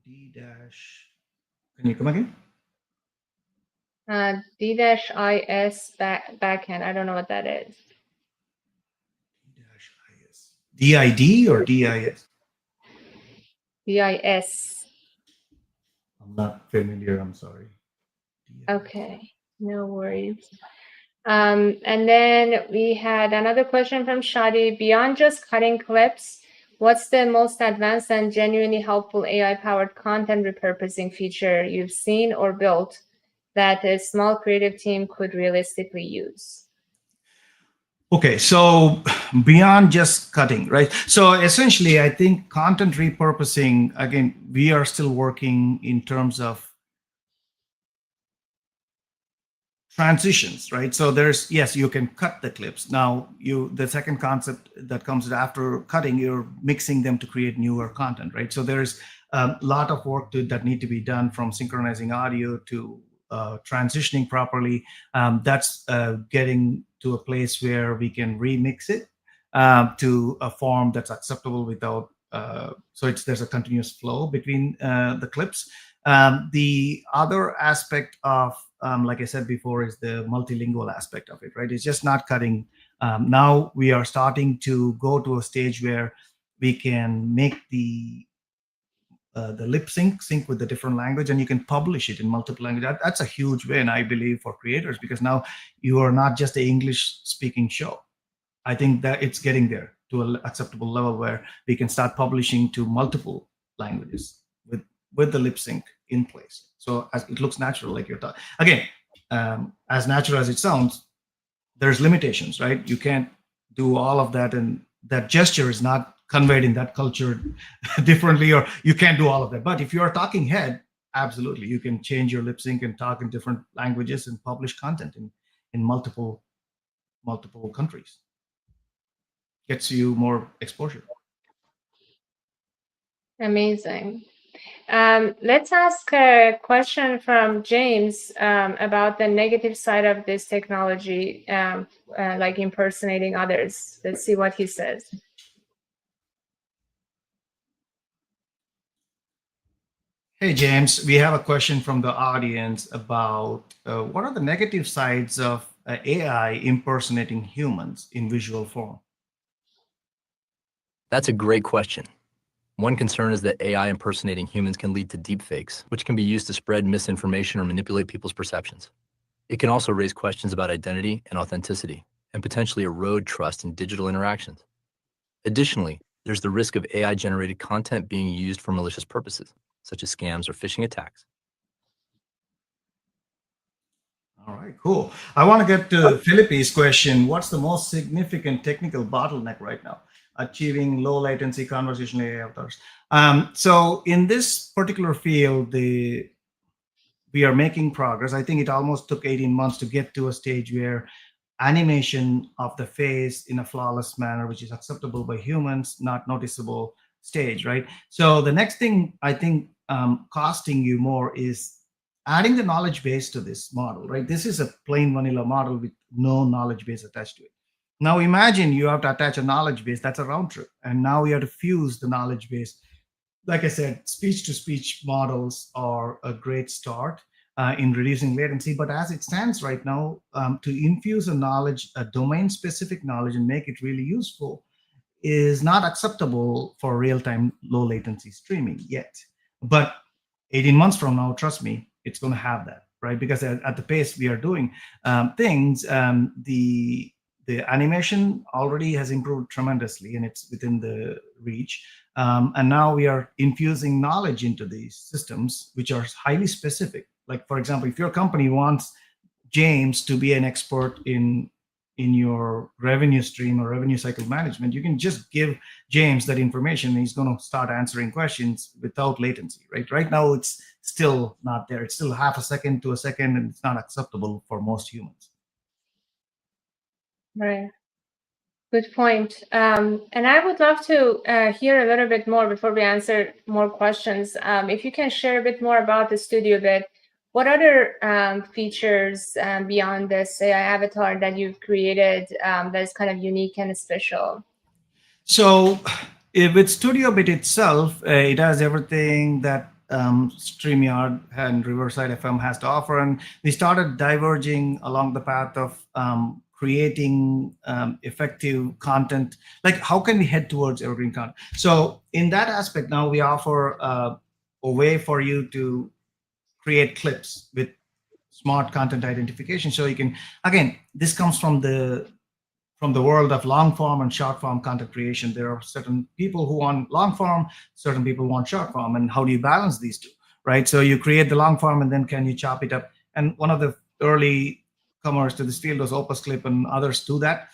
Can you come again? D-IS backend. I don't know what that is. D-IS. DID or DIS? DIS. I'm not familiar. I'm sorry. Okay, no worries. And then we had another question from Shadi. Beyond just cutting clips, what's the most advanced and genuinely helpful AI-powered content repurposing feature you've seen or built that a small creative team could realistically use? Okay, so beyond just cutting, right? So essentially, I think content repurposing, again, we are still working in terms of transitions, right? So there's, yes, you can cut the clips. Now, the second concept that comes after cutting, you're mixing them to create newer content, right? So there's a lot of work that need to be done, from synchronizing audio to transitioning properly. That's getting to a place where we can remix it to a form that's acceptable without so there's a continuous flow between the clips. The other aspect of, like I said before, is the multilingual aspect of it, right? It's just not cutting. Now we are starting to go to a stage where we can make the lip sync with the different language, and you can publish it in multiple languages. That's a huge win, I believe, for creators, because now you are not just an English speaking show. I think that it's getting there to an acceptable level where we can start publishing to multiple languages with the lip sync in place. So as it looks natural, like you're talking. Again, as natural as it sounds, there's limitations, right? You can't do all of that, and that gesture is not conveyed in that culture differently, or you can't do all of that. But if you're a talking head, absolutely, you can change your lip sync and talk in different languages and publish content in multiple countries. Gets you more exposure. Amazing. Let's ask a question from James about the negative side of this technology, like impersonating others. Let's see what he says. Hey, James, we have a question from the audience about what are the negative sides of AI impersonating humans in visual form? That's a great question. One concern is that AI impersonating humans can lead to deepfakes, which can be used to spread misinformation or manipulate people's perceptions. It can also raise questions about identity and authenticity, and potentially erode trust in digital interactions. Additionally, there's the risk of AI-generated content being used for malicious purposes, such as scams or phishing attacks. All right, cool. I want to get to Philippe's question. What's the most significant technical bottleneck right now? Achieving low latency conversational AI avatars. So in this particular field, we are making progress. I think it almost took 18 months to get to a stage where animation of the face in a flawless manner, which is acceptable by humans, not noticeable stage, right? So the next thing I think costing you more is adding the knowledge base to this model, right? This is a plain vanilla model with no knowledge base attached to it. Now imagine you have to attach a knowledge base. That's a round trip. And now we have to fuse the knowledge base. Like I said, speech-to-speech models are a great start in reducing latency. But as it stands right now, to infuse a domain-specific knowledge and make it really useful is not acceptable for real-time low latency streaming yet. But 18 months from now, trust me, it's going to have that, right? Because at the pace we are doing things, the animation already has improved tremendously, and it's within the reach. And now we are infusing knowledge into these systems, which are highly specific. Like, for example, if your company wants James to be an expert in your revenue stream or revenue cycle management, you can just give James that information and he's going to start answering questions without latency, right? Right now, it's still not there. It's still half a second to a second, and it's not acceptable for most humans. Right. Good point. And I would love to hear a little bit more before we answer more questions. If you can share a bit more about the studio bit, what other features beyond this AI avatar that you've created that is kind of unique and special? So with Studio Bit itself, it has everything that StreamYard and Riverside FM has to offer. And we started diverging along the path of creating effective content. Like, how can we head towards evergreen content? So in that aspect, now we offer a way for you to create clips with smart content identification. So you can, again, this comes from the world of long form and short form content creation. There are certain people who want long form, certain people want short form, and how do you balance these two, right? So you create the long form, and then can you chop it up? And one of the early comers to this field was Opus Clip, and others do that.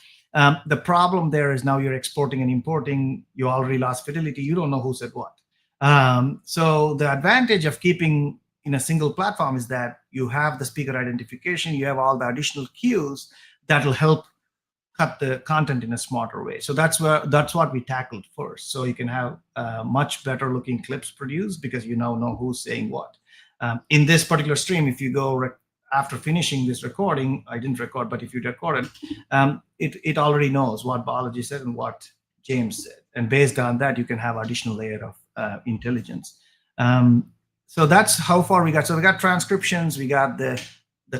The problem there is now you're exporting and importing. You already lost fidelity. You don't know who said what. So the advantage of keeping in a single platform is that you have the speaker identification, you have all the additional cues that will help cut the content in a smarter way. So that's what we tackled first. So you can have much better looking clips produced because you now know who's saying what. In this particular stream, if you go after finishing this recording, I didn't record, but if you record it, it already knows what Balaji said and what James said. And based on that, you can have additional layer of intelligence. So that's how far we got. So we got transcriptions, we got the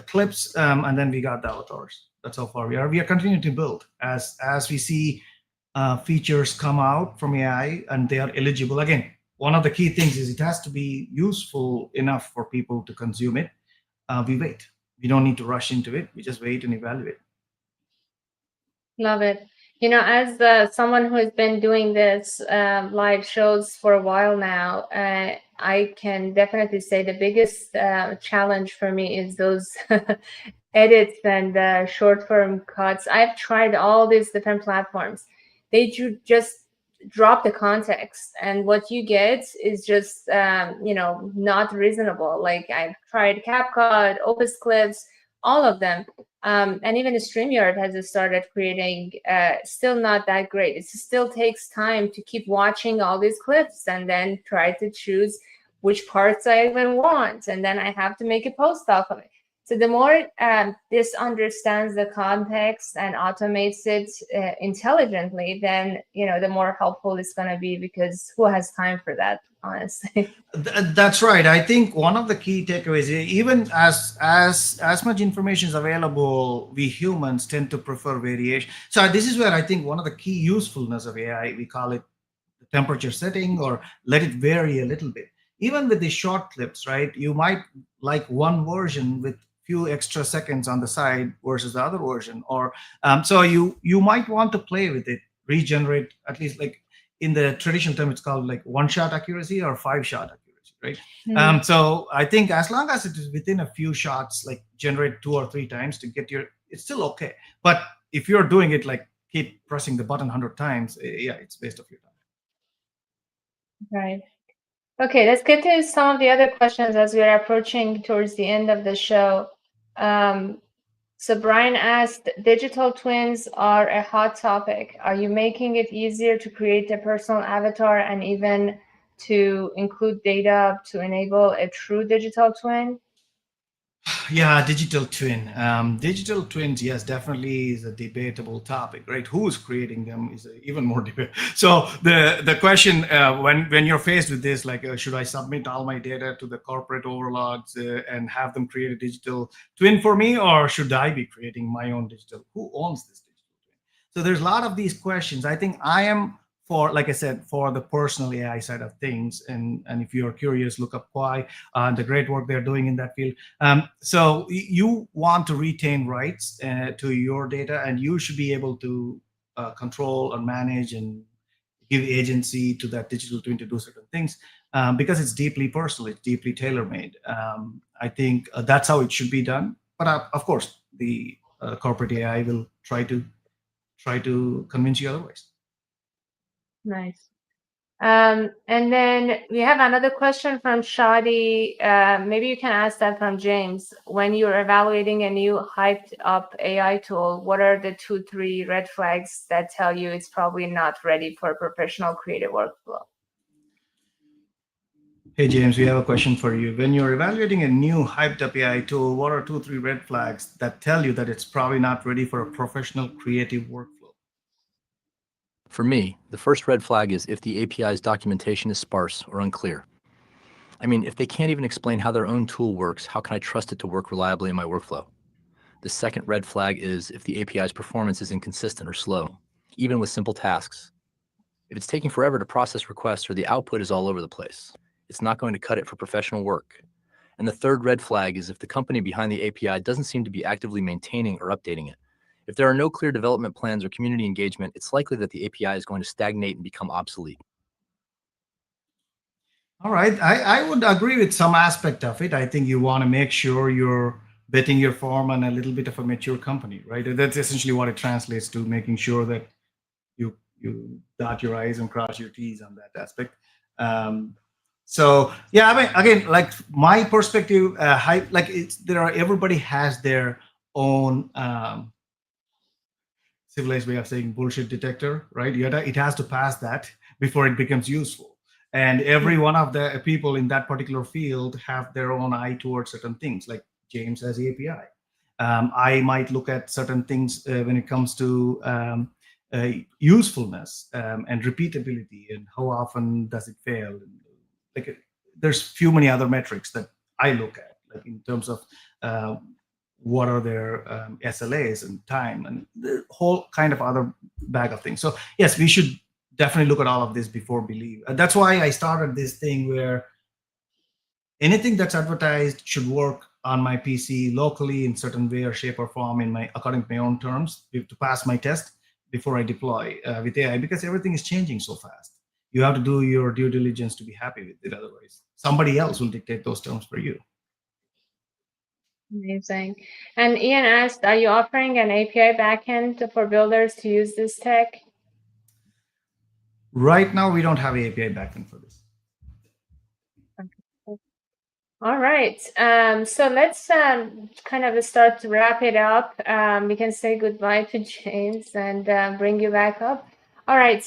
clips, and then we got the avatars. That's how far we are. We are continuing to build as we see features come out from AI and they are eligible. Again, one of the key things is it has to be useful enough for people to consume it. We wait. We don't need to rush into it. We just wait and evaluate. Love it. You know, as someone who has been doing this live shows for a while now, I can definitely say the biggest challenge for me is those edits and short form cuts. I've tried all these different platforms. They just drop the context, and what you get is just not reasonable. Like I've tried CapCut, Opus Clips, all of them. And even the StreamYard has started creating, still not that great. It still takes time to keep watching all these clips and then try to choose which parts I even want. And then I have to make a post off of it. So the more this understands the context and automates it intelligently, then, the more helpful it's going to be, because who has time for that, honestly? That's right. I think one of the key takeaways, even as much information is available, we humans tend to prefer variation. So this is where I think one of the key usefulness of AI, we call it the temperature setting, or let it vary a little bit. Even with the short clips, right? You might like one version with few extra seconds on the side versus the other version, or so you might want to play with it, regenerate, at least like in the traditional term, it's called like one-shot accuracy or five-shot accuracy, right? Mm. So I think as long as it is within a few shots, like generate 2 or 3 times to get it's still okay. But if you're doing it like keep pressing the button 100 times, yeah, it's waste of your time. Right. Okay, let's get to some of the other questions as we're approaching towards the end of the show. So Brian asked, digital twins are a hot topic. Are you making it easier to create a personal avatar and even to include data to enable a true digital twin? Yeah, digital twin. Digital twins, yes, definitely is a debatable topic, right? Who's creating them is even more debate. So the question when you're faced with this, like, should I submit all my data to the corporate overlords and have them create a digital twin for me, or should I be creating my own digital? Who owns this digital twin? So there's a lot of these questions. I think I am for, like I said, for the personal AI side of things. And if you're curious, look up Quai, the great work they're doing in that field. So you want to retain rights to your data, and you should be able to control and manage and give agency to that digital twin to do certain things because it's deeply personal, it's deeply tailor-made. I think that's how it should be done. But of course, the corporate AI will try to convince you otherwise. Nice. And then we have another question from Shadi. Maybe you can ask that from James. When you're evaluating a new hyped up AI tool, what are the 2-3 red flags that tell you it's probably not ready for a professional creative workflow? Hey, James, we have a question for you. When you're evaluating a new hyped up AI tool, what are 2-3 red flags that tell you that it's probably not ready for a professional creative workflow? For me, the first red flag is if the API's documentation is sparse or unclear. I mean, if they can't even explain how their own tool works, how can I trust it to work reliably in my workflow? The second red flag is if the API's performance is inconsistent or slow, even with simple tasks. If it's taking forever to process requests or the output is all over the place, it's not going to cut it for professional work. And the third red flag is if the company behind the API doesn't seem to be actively maintaining or updating it. If there are no clear development plans or community engagement, it's likely that the API is going to stagnate and become obsolete. All right, I would agree with some aspect of it. I think you want to make sure you're betting your farm on a little bit of a mature company, right? That's essentially what it translates to, making sure that you dot your I's and cross your T's on that aspect. So yeah, I mean, again, like my perspective, like everybody has their own civilized way of saying bullshit detector, right? It has to pass that before it becomes useful. And every one of the people in that particular field have their own eye towards certain things. Like James has API. I might look at certain things when it comes to usefulness and repeatability, and how often does it fail. Like there's few many other metrics that I look at, like in terms of what are their SLAs and time and the whole kind of other bag of things. So yes, we should definitely look at all of this before believe. That's why I started this thing where anything that's advertised should work on my PC locally in certain way or shape or form according to my own terms to pass my test before I deploy with AI, because everything is changing so fast. You have to do your due diligence to be happy with it. Otherwise, somebody else will dictate those terms for you. Amazing. And Ian asked, are you offering an API backend for builders to use this tech? Right now, we don't have an API backend for this. All right. So let's kind of start to wrap it up. We can say goodbye to James and bring you back up. All right.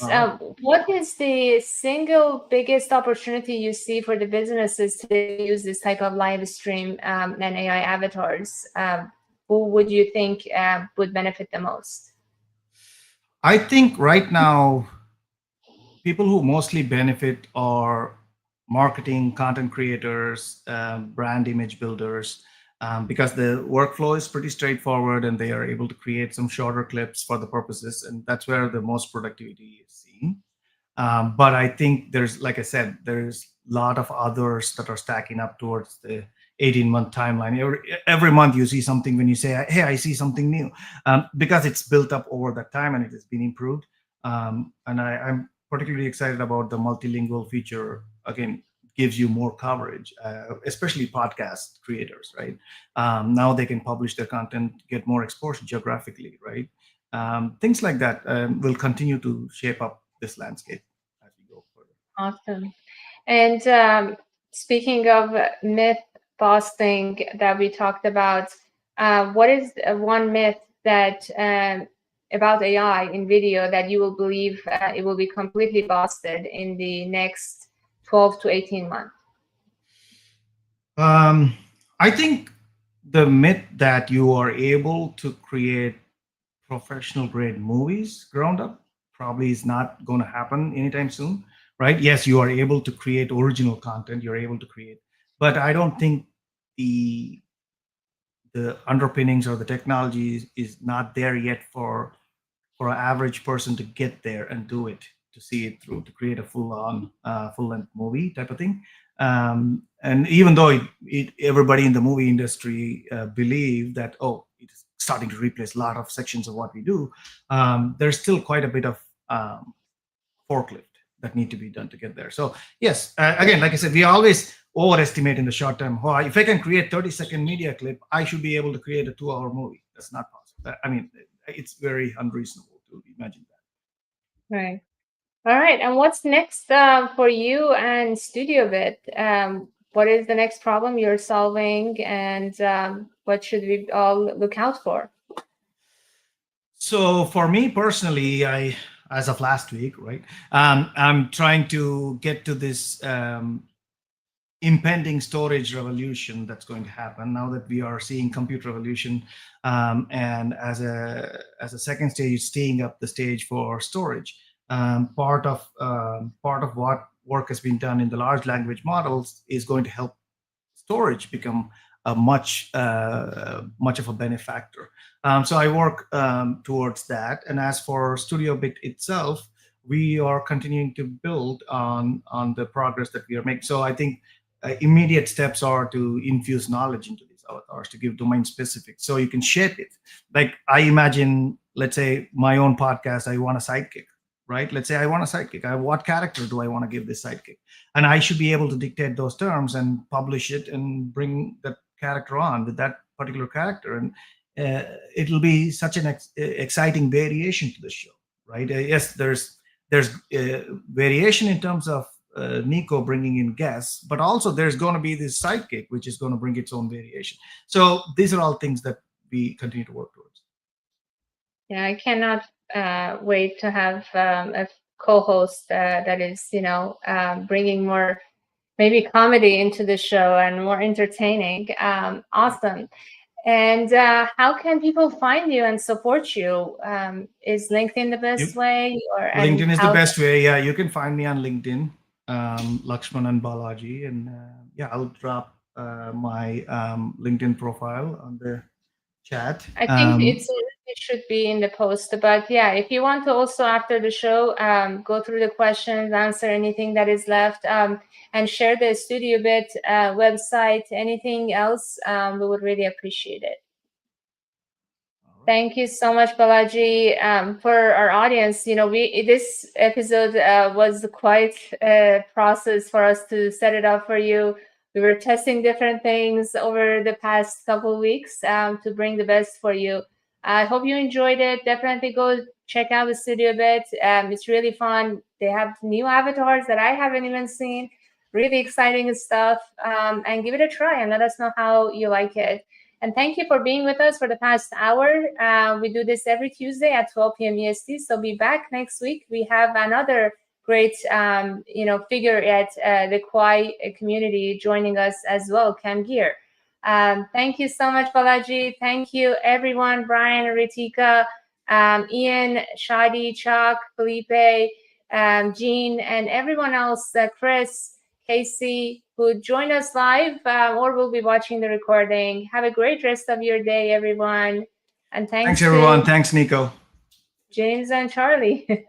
What is the single biggest opportunity you see for the businesses to use this type of live stream and AI avatars? Who would you think would benefit the most? I think right now, people who mostly benefit are marketing, content creators, brand image builders, because the workflow is pretty straightforward and they are able to create some shorter clips for the purposes, and that's where the most productivity is seen. But I think like I said, there's a lot of others that are stacking up towards the 18-month timeline. Every month you see something when you say, hey, I see something new, because it's built up over that time and it has been improved. And I'm particularly excited about the multilingual feature. Again, gives you more coverage, especially podcast creators, right? Now they can publish their content, get more exposure geographically, right? Things like that will continue to shape up this landscape as we go further. Awesome. And speaking of myth busting that we talked about, what is one myth that about AI in video that you will believe it will be completely busted in the next 12 to 18 months? I think the myth that you are able to create professional grade movies ground up probably is not going to happen anytime soon, right? Yes, you are able to create original content, you're able to create, but I don't think the underpinnings or the technology is not there yet for an average person to get there and do it, to see it through, to create a full-length movie type of thing. And even though everybody in the movie industry believe that, oh, it's starting to replace a lot of sections of what we do, there's still quite a bit of forklift that need to be done to get there. So yes, again, like I said, we always overestimate in the short term. Oh, if I can create 30-second media clip, I should be able to create a 2-hour movie. That's not possible. I mean, it's very unreasonable to imagine that. Right. All right. And what's next for you and StudioBit? What is the next problem you're solving, and what should we all look out for? So for me personally, as of last week, right, I'm trying to get to this impending storage revolution that's going to happen now that we are seeing compute revolution, and as a second stage, staying up the stage for storage. Part of what work has been done in the large language models is going to help storage become a much of a benefactor. So I work towards that. And as for StudioBit itself, we are continuing to build on the progress that we are making. So I think immediate steps are to infuse knowledge into these avatars, to give domain specific, so you can shape it. Like I imagine, let's say my own podcast, I want a sidekick, right? Let's say I want a sidekick. What character do I want to give this sidekick? And I should be able to dictate those terms and publish it and bring that character on with that particular character. And it'll be such an exciting variation to the show, right? Yes, there's variation in terms of Nico bringing in guests, but also there's going to be this sidekick, which is going to bring its own variation. So these are all things that we continue to work towards. Yeah, I cannot wait to have a co-host that is, bringing more maybe comedy into the show and more entertaining. Awesome. And how can people find you and support you? Is LinkedIn the best way? LinkedIn is the best way. Yeah, you can find me on LinkedIn, Lakshmanan Balaji, and yeah, I'll drop my LinkedIn profile on the chat. I think it should be in the post, but yeah, if you want to also after the show go through the questions, answer anything that is left, and share the Studio Bit website, anything else, we would really appreciate it. Thank you so much, Balaji. For our audience, this episode was quite a process for us to set it up for you. We were testing different things over the past couple of weeks to bring the best for you. I hope you enjoyed it. Definitely go check out the Studio Bit. It's really fun. They have new avatars that I haven't even seen. Really exciting stuff. And give it a try and let us know how you like it. And thank you for being with us for the past hour. We do this every Tuesday at 12 p.m. EST. So be back next week. We have another great, figure at the Kwai community joining us as well, Cam Gear. Thank you so much, Balaji. Thank you, everyone. Brian, Ritika, Ian, Shadi, Chuck, Felipe, Jean, and everyone else, Chris, Casey, who joined us live or will be watching the recording. Have a great rest of your day, everyone. And thanks everyone. Thanks, Nico. James and Charlie.